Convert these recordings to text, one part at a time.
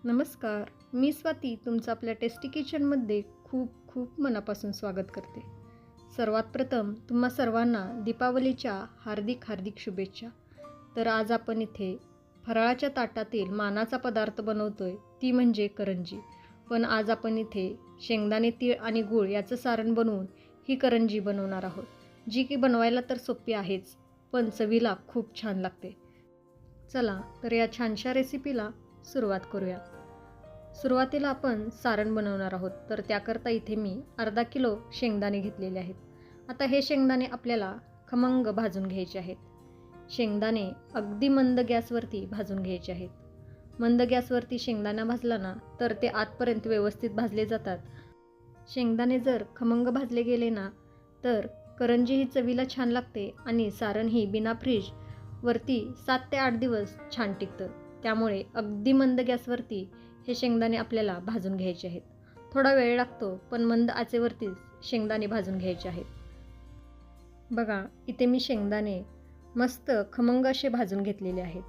नमस्कार, मी स्वाती तुमचं आपल्या टेस्टी किचनमध्ये खूप खूप मनापासून स्वागत करते. सर्वात प्रथम तुम्हा सर्वांना दीपावलीच्या हार्दिक हार्दिक शुभेच्छा. तर आज आपण इथे फराळाच्या ताटातील मानाचा पदार्थ बनवतोय, ती म्हणजे करंजी. पण आज आपण इथे शेंगदाणे, तीळ आणि गूळ याचं सारण बनवून ही करंजी बनवणार आहोत, जी की बनवायला तर सोपी आहेच, पण चवीला खूप छान लागते. चला तर या छानशा रेसिपीला सुरुवात करूया. सुरुवातीला आपण सारण बनवणार आहोत, तर त्याकरता इथे मी अर्धा किलो शेंगदाणे घेतलेले आहेत. आता हे शेंगदाणे आपल्याला खमंग भाजून घ्यायचे आहेत. शेंगदाणे अगदी मंद गॅसवरती भाजून घ्यायचे आहेत. मंद गॅसवरती शेंगदाणा भाजला ना तर ते आतपर्यंत व्यवस्थित भाजले जातात. शेंगदाणे जर खमंग भाजले गेले ना तर करंजी ही चवीला छान लागते आणि सारणही बिना फ्रीज वरती 7 ते 8 दिवस छान टिकतं. त्यामुळे अगदी मंद गॅसवरती हे शेंगदाणे आपल्याला भाजून घ्यायचे आहेत. थोडा वेळ लागतो, पण मंद आचेवरतीच शेंगदाणे भाजून घ्यायचे आहेत. बघा, इथे मी शेंगदाणे मस्त खमंग असे भाजून घेतलेले आहेत.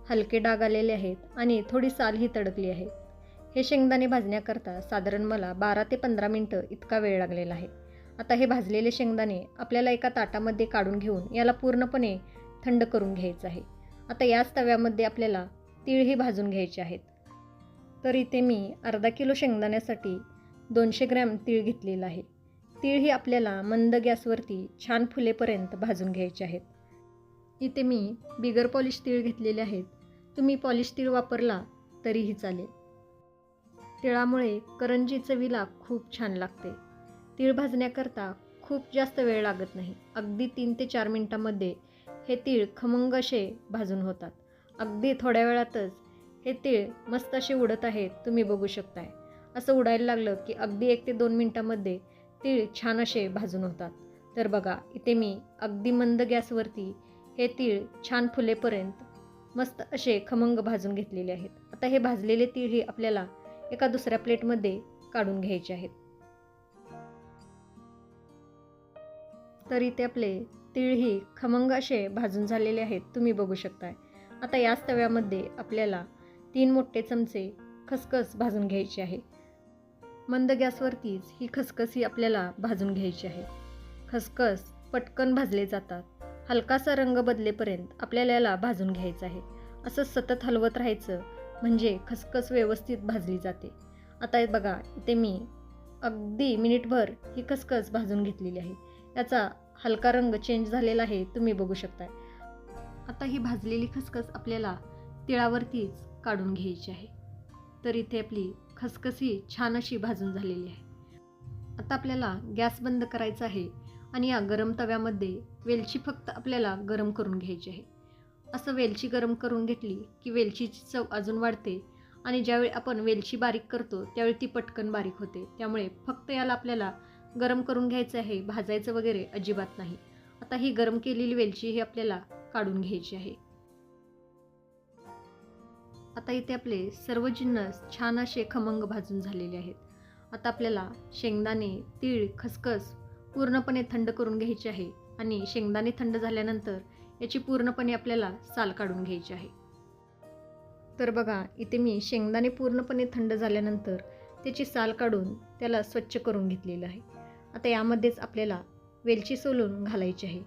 हलके डाग आलेले आहेत आणि थोडी सालही तडकली आहे. हे शेंगदाणे भाजण्याकरता साधारण मला 12 ते 15 मिनटं इतका वेळ लागलेला आहे. आता हे भाजलेले शेंगदाणे आपल्याला एका ताटामध्ये काढून घेऊन याला पूर्णपणे थंड करून घ्यायचं आहे. आता याच तव्यामध्ये आपल्याला तीळही भाजून घ्यायचे आहेत. तर इथे मी अर्धा किलो शेंगदाण्यासाठी 200 ग्रॅम तीळ घेतलेला आहे. तीळ ही आपल्याला मंद गॅसवरती छान फुलेपर्यंत भाजून घ्यायचे आहेत. इथे मी बिगर पॉलिश तीळ घेतलेले आहेत. तुम्ही पॉलिश तीळ वापरला तरीही चालेल. तिळामुळे करंजी चवीला खूप छान लागते. तीळ भाजण्याकरता खूप जास्त वेळ लागत नाही. अगदी 3 ते 4 मिनटामध्ये हे तीळ खमंग असे भाजून होतात. अगदी थोड्या वेळातच हे तीळ मस्त असे उडत आहेत, तुम्ही बघू शकताय. असं उडायला लागलं की अगदी 1 ते 2 मिनटामध्ये तीळ छान असे भाजून होतात. तर बघा, इथे मी अगदी मंद गॅसवरती हे तीळ छान फुलेपर्यंत मस्त असे खमंग भाजून घेतलेले आहेत. आता हे भाजलेले तीळही आपल्याला एका दुसऱ्या प्लेटमध्ये काढून घ्यायचे आहेत. तर इथे आपले तीळही खमंग असे भाजून झालेले आहेत, तुम्ही बघू शकताय. आता याच तव्यामध्ये आपल्याला 3 मोठे चमचे खसखस भाजून घ्यायची आहे. मंद गॅसवरतीच ही खसखस ही आपल्याला भाजून घ्यायची आहे. खसखस पटकन भाजले जातात. हलकासा रंग बदलेपर्यंत आपल्याला याला भाजून घ्यायचं आहे. असं सतत हलवत राहायचं, म्हणजे खसखस व्यवस्थित भाजली जाते. आता हे बघा, इथे मी अगदी मिनिटभर ही खसखस भाजून घेतलेली आहे. याचा हलका रंग चेंज झालेला आहे, तुम्ही बघू शकताय. आता ही भाजलेली खसखस आपल्याला तिळावरतीच काढून घ्यायची आहे. तर इथे आपली खसखस ही छान अशी भाजून झालेली आहे. आता आपल्याला गॅस बंद करायचा आहे आणि या गरम तव्यामध्ये वेलची फक्त आपल्याला गरम करून घ्यायची आहे. असं वेलची गरम करून घेतली की वेलचीची चव अजून वाढते आणि ज्यावेळी आपण वेलची बारीक करतो त्यावेळी ती पटकन बारीक होते. त्यामुळे फक्त याला आपल्याला गरम करून घ्यायचं आहे, भाजायचं वगैरे अजिबात नाही. आता ही गरम केलेली वेलची ही आपल्याला काढून घ्यायची आहे. आता इथे आपले सर्व जिन्नस छान असे खमंग भाजून झालेले आहेत. आता आपल्याला शेंगदाणे, तीळ, खसखस पूर्णपणे थंड करून घ्यायचे आहे आणि शेंगदाणे थंड झाल्यानंतर याची पूर्णपणे आपल्याला साल काढून घ्यायची आहे. तर बघा, इथे मी शेंगदाणे पूर्णपणे थंड झाल्यानंतर त्याची साल काढून त्याला स्वच्छ करून घेतलेलं आहे. आता यामध्येच आपल्याला वेलची सोलून घालायची आहे.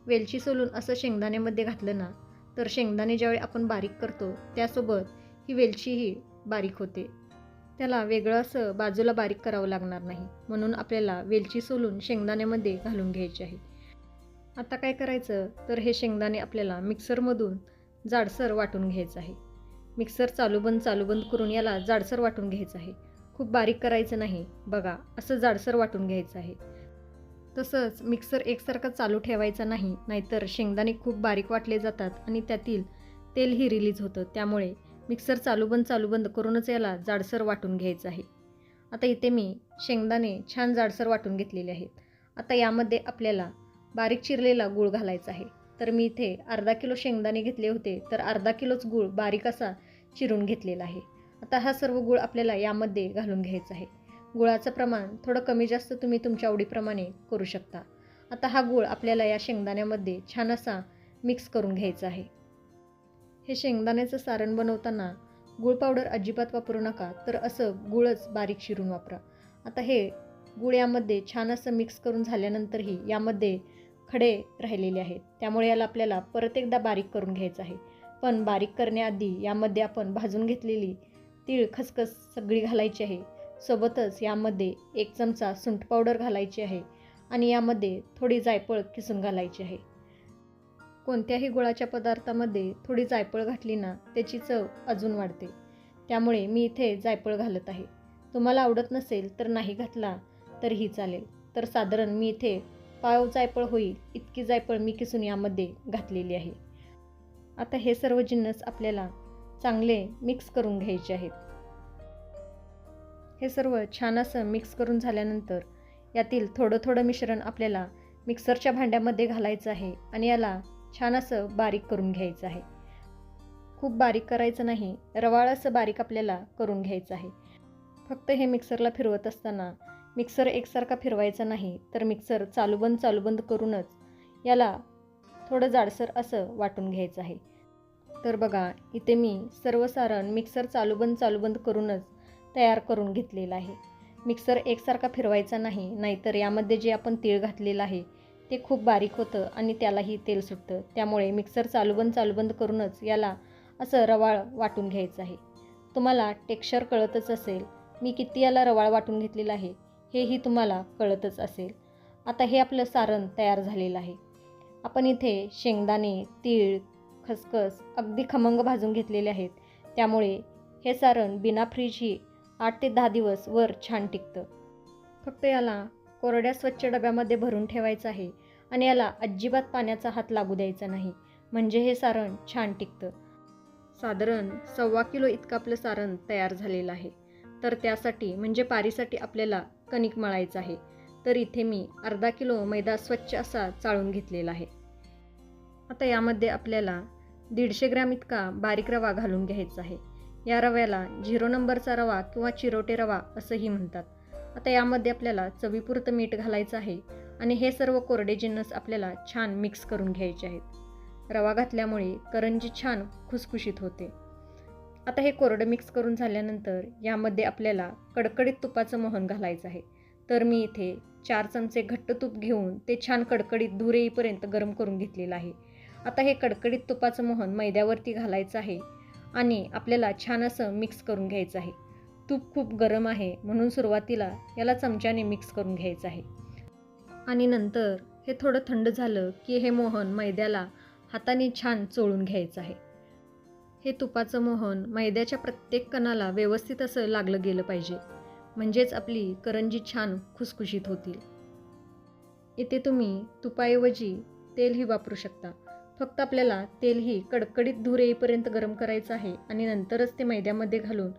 वेलची सोलून असं शेंगदाण्यामध्ये घातलं ना तर शेंगदाणे ज्यावेळी आपण बारीक करतो त्यासोबत ही वेलचीही बारीक होते. त्याला वेगळं असं बाजूला बारीक करावं लागणार नाही, म्हणून आपल्याला वेलची सोलून शेंगदाण्यामध्ये घालून घ्यायची आहे. आता काय करायचं, तर हे शेंगदाणे आपल्याला मिक्सरमधून जाडसर वाटून घ्यायचं आहे. मिक्सर चालू बंद करून याला जाडसर वाटून घ्यायचं आहे. खूप बारीक करायचं नाही. बघा, असं जाडसर वाटून घ्यायचं आहे. तसंच मिक्सर एकसारखा चालू ठेवायचा नाही, नाहीतर शेंगदाणे खूप बारीक वाटले जातात आणि त्यातील तेलही रिलीज होतं. त्यामुळे मिक्सर चालू बंद करूनच याला जाडसर वाटून घ्यायचं आहे. आता इथे मी शेंगदाणे छान जाडसर वाटून घेतलेले आहेत. आता यामध्ये आपल्याला बारीक चिरलेला गूळ घालायचा आहे. तर मी इथे अर्धा किलो शेंगदाणे घेतले होते, तर अर्धा किलोच गूळ बारीक असा चिरून घेतलेला आहे. आता हा सर्व गूळ आपल्याला यामध्ये घालून घ्यायचा आहे. गुळाचं प्रमाण थोडं कमी जास्त तुम्ही तुमच्या आवडीप्रमाणे करू शकता. आता हा गूळ आपल्याला या शेंगदाण्यामध्ये छान असा मिक्स करून घ्यायचा आहे. हे शेंगदाण्याचं सारण बनवताना गूळ पावडर अजिबात वापरू नका, तर असं गूळच बारीक चिरून वापरा. आता हे गूळ यामध्ये छान असं मिक्स करून झाल्यानंतरही यामध्ये खडे राहिलेले आहेत, त्यामुळे याला आपल्याला परत एकदा बारीक करून घ्यायचं आहे. पण बारीक करण्याआधी यामध्ये आपण भाजून घेतलेली तीळ खसखस सगळी घालायची आहे. सोबतच यामध्ये 1 चमचा सुंठ पावडर घालायची आहे आणि यामध्ये थोडी जायफळ किसून घालायची आहे. कोणत्याही गुळाच्या पदार्थामध्ये थोडी जायफळ घातली ना त्याची चव अजून वाढते, त्यामुळे मी इथे जायफळ घालत आहे. तुम्हाला आवडत नसेल तर नाही घातला तरीही चालेल. तर साधारण मी इथे पाव जायफळ होईल इतकी जायफळ मी किसून यामध्ये घातलेली आहे. आता हे सर्व जिन्नस आपल्याला चांगले मिक्स करून घ्यायचे आहेत. हे सर्व छान असं मिक्स करून झाल्यानंतर यातील थोडं थोडं मिश्रण आपल्याला मिक्सरच्या भांड्यामध्ये घालायचं आहे आणि याला छान असं बारीक करून घ्यायचं आहे. खूप बारीक करायचं नाही, रवाळ असं बारीक आपल्याला करून घ्यायचं आहे. फक्त हे मिक्सरला फिरवत असताना मिक्सर एकसारखा फिरवायचा नाही, तर मिक्सर चालूबंद करूनच याला थोडं जाडसर असं वाटून घ्यायचं आहे. तर बघा इथे मी सर्व सारण मिक्सर चालूबंद करूनच तयार करून घेतलेलं आहे. मिक्सर एकसारखा फिरवायचा नाही, नाहीतर यामध्ये जे आपण तीळ घातलेलं आहे ते खूप बारीक होतं आणि त्यालाही तेल सुटतं. त्यामुळे मिक्सर चालूबंद करूनच याला असं रवाळ वाटून घ्यायचं आहे. तुम्हाला टेक्स्चर कळतच असेल, मी किती याला रवाळ वाटून घेतलेलं आहे हेही तुम्हाला कळतच असेल. आता हे आपलं सारण तयार झालेलं आहे. आपण इथे शेंगदाणे, तीळ, खसखस अगदी खमंग भाजून घेतलेले आहेत, त्यामुळे हे सारण बिना फ्रीजही 8 ते 10 दिवस वर छान टिकतं. फक्त याला कोरड्या स्वच्छ डब्यामध्ये भरून ठेवायचं आहे आणि याला अजिबात पाण्याचा हात लागू द्यायचा नाही, म्हणजे हे सारण छान टिकतं. साधारण 1.25 किलो इतकं आपलं सारण तयार झालेलं आहे. तर त्यासाठी म्हणजे पारीसाठी आपल्याला कणिक मळायचं आहे. तर इथे मी अर्धा किलो मैदा स्वच्छ असा चाळून घेतलेला आहे. आता यामध्ये आपल्याला 150 ग्रॅम इतका बारीक रवा घालून घ्यायचा आहे. या रव्याला 0 नंबरचा रवा किंवा चिरोटे रवा असंही म्हणतात. आता यामध्ये आपल्याला चवीपुरतं मीठ घालायचं आहे आणि हे सर्व कोरडे जिन्नस आपल्याला छान मिक्स करून घ्यायचे आहेत. रवा घातल्यामुळे करंजी छान खुसखुशीत होते. आता हे कोरडं मिक्स करून झाल्यानंतर यामध्ये आपल्याला कडकडीत तुपाचं मोहन घालायचं आहे. तर मी इथे 4 चमचे घट्ट तूप घेऊन ते छान कडकडीत धूर येईपर्यंत गरम करून घेतलेलं आहे. आता हे कडकडीत तुपाचं मोहन मैद्यावरती घालायचं आहे आणि आपल्याला छान असं मिक्स करून घ्यायचं आहे. तूप खूप गरम आहे म्हणून सुरुवातीला याला चमच्याने मिक्स करून घ्यायचं आहे आणि नंतर हे थोडं थंड झालं की हे मोहन मैद्याला हाताने छान चोळून घ्यायचं आहे. हे तुपाचं मोहन मैद्याच्या प्रत्येक कणाला व्यवस्थित असं लागलं गेलं पाहिजे, म्हणजेच आपली करंजी छान खुसखुशीत होतील. इथे तुम्ही तुपाऐवजी तेलही वापरू शकता. फक्त आपल्याला तेलही कडकडीत धूर येईपर्यंत गरम करायचं आहे आणि नंतरच ते मैद्यामध्ये घालून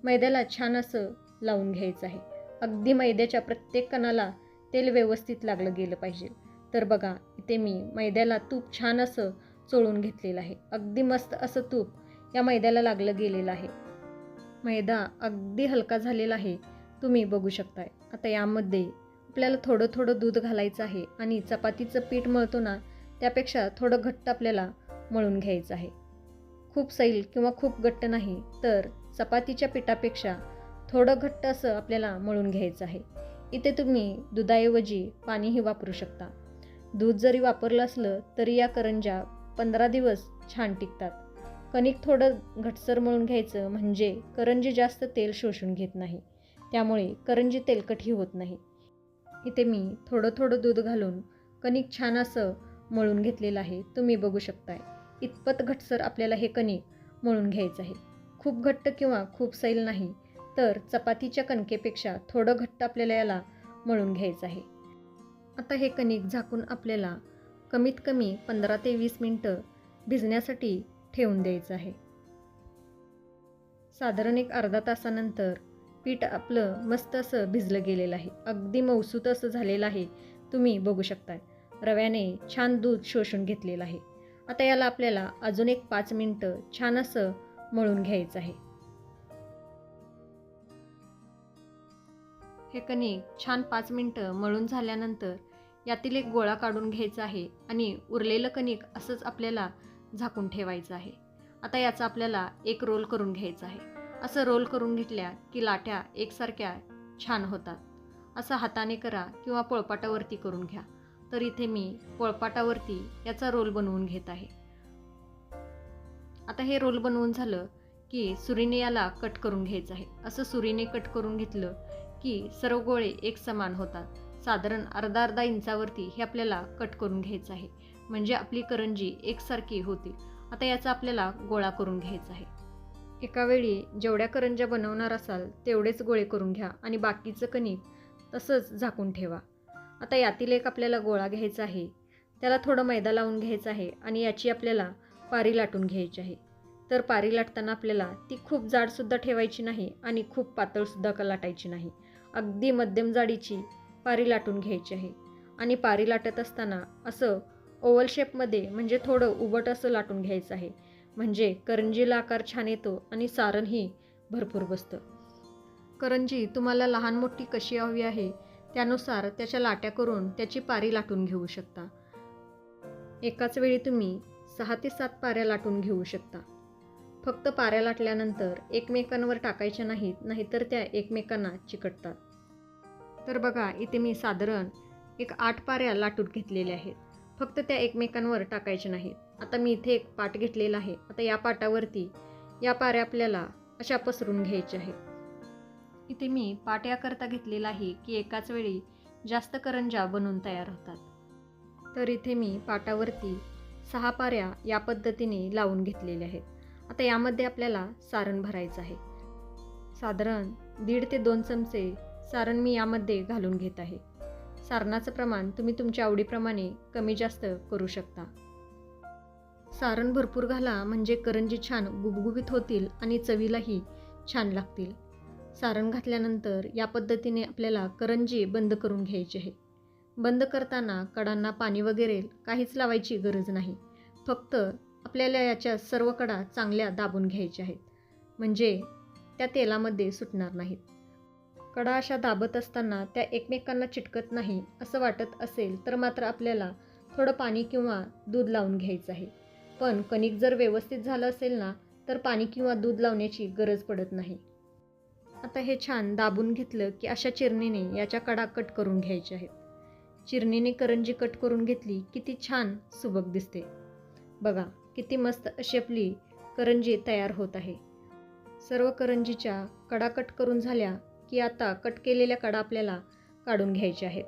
मैद्याला छान असं लावून घ्यायचं आहे. अगदी मैद्याच्या प्रत्येक कणाला तेल व्यवस्थित लागलं गेलं पाहिजे. तर बघा इथे मी मैद्याला तूप छान असं चोळून घेतलेलं आहे. अगदी मस्त असं तूप या मैद्याला लागलं गेलेलं आहे. मैदा अगदी हलका झालेला आहे, तुम्ही बघू शकताय. आता यामध्ये आपल्याला थोडं थोडं दूध घालायचं आहे आणि चपातीचं पीठ मळतो ना त्यापेक्षा थोडं घट्ट आपल्याला मळून घ्यायचं आहे. खूप सैल किंवा खूप घट्ट नाही, तर चपातीच्या पिठापेक्षा थोडं घट्ट असं आपल्याला मळून घ्यायचं आहे. इथे तुम्ही दुधाऐवजी पाणीही वापरू शकता. दूध जरी वापरलं असलं तरी या करंज्या 15 दिवस छान टिकतात. कणिक थोडं घटसर मळून घ्यायचं, म्हणजे करंजी जास्त तेल शोषून घेत नाही, त्यामुळे करंजी तेलकटही होत नाही. इथे मी थोडं थोडं दूध घालून कणिक छान असं मळून घेतलेलं आहे, तुम्ही बघू शकताय. इतपत घटसर आपल्याला हे कणिक मळून घ्यायचं आहे. खूप घट्ट किंवा खूप सैल नाही, तर चपातीच्या कणकेपेक्षा थोडं घट्ट आपल्याला याला मळून घ्यायचं आहे. आता हे कणिक झाकून आपल्याला कमीत कमी 15 ते 20 मिनटं भिजण्यासाठी ठेवून द्यायचं आहे. साधारण एक अर्धा तासानंतर पीठ आपलं मस्त असं भिजलं गेलेलं आहे. अगदी मऊसूत असं झालेलं आहे, तुम्ही बघू शकताय. रव्याने छान दूध शोषून घेतलेलं आहे. आता याला आपल्याला अजून एक 5 मिनटं छान असं मळून घ्यायचं आहे. हे कणिक छान 5 मिनटं मळून झाल्यानंतर यातील एक गोळा काढून घ्यायचा आहे आणि उरलेलं कणिक असंच आपल्याला झाकून ठेवायचं आहे. आता याचा आपल्याला एक रोल करून घ्यायचा आहे. असं रोल करून घेतल्या की लाट्या एकसारख्या छान होतात. असं हाताने करा किंवा पोळपाटावरती करून घ्या. तर इथे मी पोळपाटावरती याचा रोल बनवून घेत आहे. आता हे रोल बनवून झालं की सुरीने याला कट करून घ्यायचं आहे. असं सुरीने कट करून घेतलं की सर्व गोळे एक समान होतात. साधारण अर्धा इंचावरती हे आपल्याला कट करून घ्यायचं आहे, म्हणजे आपली करंजी एकसारखी होतील. आता याचा आपल्याला गोळा करून घ्यायचा आहे. एका वेळी जेवढ्या करंज्या बनवणार असाल तेवढेच गोळे करून घ्या आणि बाकीचं कणिक तसंच झाकून ठेवा. आता यातील एक आपल्याला गोळा घ्यायचा आहे. त्याला थोडं मैदा लावून घ्यायचं आहे आणि याची आपल्याला पारी लाटून घ्यायची आहे. तर पारी लाटताना आपल्याला ती खूप जाडसुद्धा ठेवायची नाही आणि खूप पातळसुद्धा लाटायची नाही. अगदी मध्यम जाडीची पारी लाटून घ्यायची आहे. आणि पारी लाटत असताना असं ओव्हल शेपमध्ये, म्हणजे थोडं उभट असं लाटून घ्यायचं आहे, म्हणजे करंजीला आकार छान येतो आणि सारणही भरपूर बसतं. करंजी तुम्हाला लहान मोठी कशी हवी आहे त्यानुसार त्याच्या लाट्या करून त्याची पारी लाटून घेऊ शकता. एकाच वेळी तुम्ही 6 ते 7 पाऱ्या लाटून घेऊ शकता. फक्त पाऱ्या लाटल्यानंतर एकमेकांवर टाकायच्या नाहीत, नाहीतर त्या एकमेकांना चिकटतात. तर बघा, इथे मी साधारण 8 पाऱ्या लाटून घेतलेल्या आहेत. फक्त त्या एकमेकांवर टाकायच्या नाहीत. आता मी इथे एक पाट घेतलेला आहे. आता या पाटावरती या पाऱ्या आपल्याला अशा पसरून घ्यायच्या आहेत. इथे मी पाट याकरता घेतलेला आहे की एकाच वेळी जास्त करंज्या बनवून तयार होतात. तर इथे मी पाटावरती 6 पाऱ्या या पद्धतीने लावून घेतलेल्या आहेत. आता यामध्ये आपल्याला सारण भरायचं आहे. साधारण 1.5 ते 2 चमचे सारण मी यामध्ये घालून घेत आहे. सारणाचं प्रमाण तुम्ही तुमच्या आवडीप्रमाणे कमी जास्त करू शकता. सारण भरपूर घाला, म्हणजे करंजी छान गुबगुबीत होतील आणि चवीलाही छान लागतील. सारण घातल्यानंतर या पद्धतीने आपल्याला करंजी बंद करून घ्यायची आहे. बंद करताना कडांना पाणी वगैरे काहीच लावायची गरज नाही. फक्त आपल्याला याच्या सर्व कडा चांगल्या दाबून घ्यायच्या आहेत, म्हणजे त्या तेलामध्ये सुटणार नाहीत. कडा अशा दाबत असताना त्या एकमेकांना चिटकत नाही असं वाटत असेल तर मात्र आपल्याला थोडं पाणी किंवा दूध लावून घ्यायचं आहे. पण कणिक जर व्यवस्थित झालं असेल ना तर पाणी किंवा दूध लावण्याची गरज पडत नाही. आता हे छान दाबून घेतलं की अशा चिरणीने याच्या कडा कट करून घ्यायच्या आहेत. चिरणीने करंजी कट करून घेतली किती छान सुबक दिसते. बघा किती मस्त अशी आपली करंजी तयार होत आहे. सर्व करंजीच्या कडा कट करून झाल्या की आता कट केलेल्या कडा आपल्याला काढून घ्यायच्या आहेत.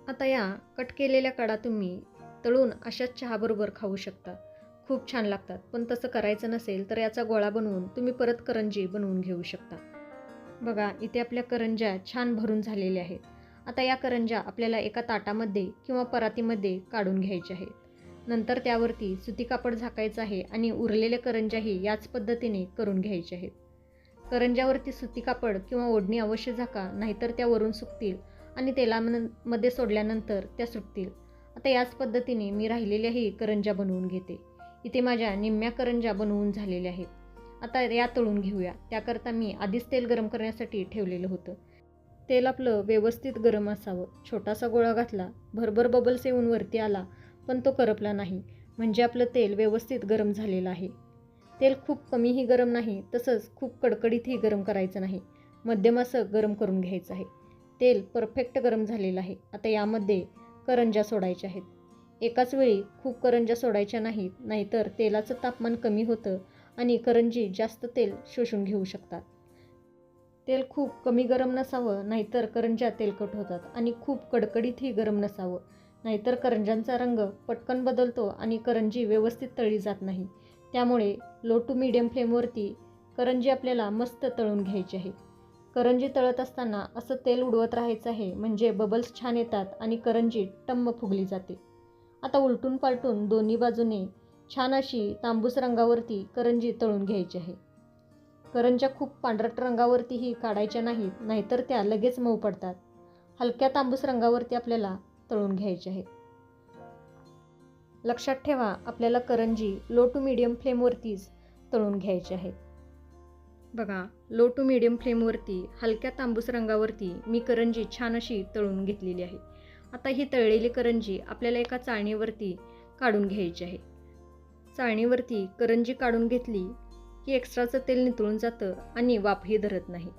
आता या कट केलेल्या कडा तुम्ही तळून अशाच चहाबरोबर खाऊ शकता. खूप छान लागतात. पण तसं करायचं नसेल तर याचा गोळा बनवून तुम्ही परत करंजी बनवून घेऊ शकता. बघा इथे आपल्या करंज्या छान भरून झालेल्या आहेत. आता या करंज्या आपल्याला एका ताटामध्ये किंवा परातीमध्ये काढून घ्यायच्या आहेत. नंतर त्यावरती सुती कापड झाकायचं आहे आणि उरलेल्या करंज्याही याच पद्धतीने करून घ्यायच्या आहेत. करंज्यावरती सुती कापड किंवा ओढणी अवश्य झाका, नाहीतर त्या वरून सुकतील आणि तेलामध्ये सोडल्यानंतर त्या सुटतील. आता याच पद्धतीने मी राहिलेल्याही करंज्या बनवून घेते. इथे माझ्या निम्म्या करंज्या बनवून झालेल्या आहेत. आता या तळून घेऊया. त्याकरता मी आधीच तेल गरम करण्यासाठी ठेवलेलं होतं. तेल आपलं व्यवस्थित गरम असावं. छोटासा गोळा घातला, भरभर बबल्स येऊन वरती आला, पण तो करपला नाही, म्हणजे आपलं तेल व्यवस्थित गरम झालेलं आहे. तेल खूप कमीही गरम नाही, तसंच खूप कडकडीतही गरम करायचं नाही. मध्यम असं गरम करून घ्यायचं आहे. तेल परफेक्ट गरम झालेलं आहे. आता यामध्ये करंज्या सोडायच्या आहेत. एकाच वेळी खूप करंज्या सोडायच्या नाहीत, नाहीतर तेलाचं तापमान कमी होतं आणि करंजी जास्त तेल शोषून घेऊ शकतात. तेल खूप कमी गरम नसावं, नाहीतर करंज्या तेलकट होतात, आणि खूप कडकडीतही गरम नसावं, नाहीतर करंज्यांचा रंग पटकन बदलतो आणि करंजी व्यवस्थित तळली जात नाही. त्यामुळे लो टू मीडियम फ्लेमवरती करंजी आपल्याला मस्त तळून घ्यायची आहे. करंजी तळत असताना असं तेल उडवत राहायचं आहे, म्हणजे बबल्स छान येतात आणि करंजी टम्म फुगली जाते. आता उलटून पालटून दोन्ही बाजूने छान अशी तांबूस रंगावरती करंजी तळून घ्यायची आहे. करंज्या खूप पांढरट रंगावरतीही काढायच्या नाहीत, नाहीतर त्या लगेच मऊ पडतात. हलक्या तांबूस रंगावरती आपल्याला तळून घ्यायचे आहेत. लक्षात ठेवा, आपल्याला करंजी लो टू मीडियम फ्लेमवरतीच तळून घ्यायचे आहेत. बघा, लो टू मीडियम फ्लेमवरती हलक्या तांबूस रंगावरती मी करंजी छान अशी तळून घेतलेली आहे. आता ही तळलेली करंजी आपल्याला एका चाळणीवरती काढून घ्यायची आहे. चाळणीवरती करंजी काढून घेतली की एक्स्ट्राचं तेल नितळून जातं आणि वाफही धरत नाही.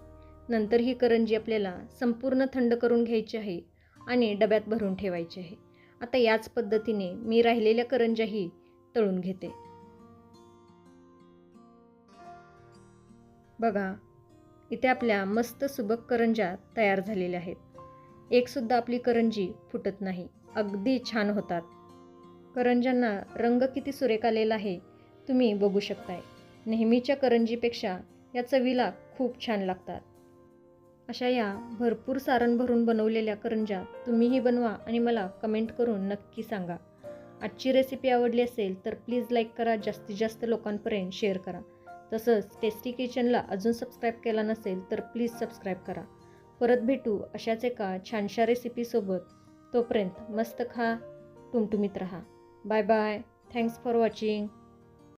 नंतर ही करंजी आपल्याला संपूर्ण थंड करून घ्यायची आहे आणि डब्यात भरून ठेवायची आहे. आता याच पद्धतीने मी राहिलेल्या करंज्याही तळून घेते. बघा, इथे आपल्या मस्त सुबक करंज्या तयार झालेल्या आहेत. एकसुद्धा आपली करंजी फुटत नाही, अगदी छान होतात. करंज्यांना रंग किती सुरेख आलेला आहे तुम्ही बघू शकताय. नेहमीच्या करंजीपेक्षा या चवीला खूप छान लागतात. अशा या भरपूर सारण भरून बनवलेल्या करंज्या तुम्हीही बनवा आणि मला कमेंट करून नक्की सांगा. आजची रेसिपी आवडली असेल तर प्लीज लाईक करा, जास्तीत जास्त लोकांपर्यंत शेअर करा. तसंच टेस्टी किचनला अजून सबस्क्राईब केला नसेल तर प्लीज सबस्क्राईब करा. परत भेटू अशाच एका छानशा रेसिपीसोबत. तोपर्यंत मस्त खा, टुमटुमीत राहा. Bye bye. Thanks for watching.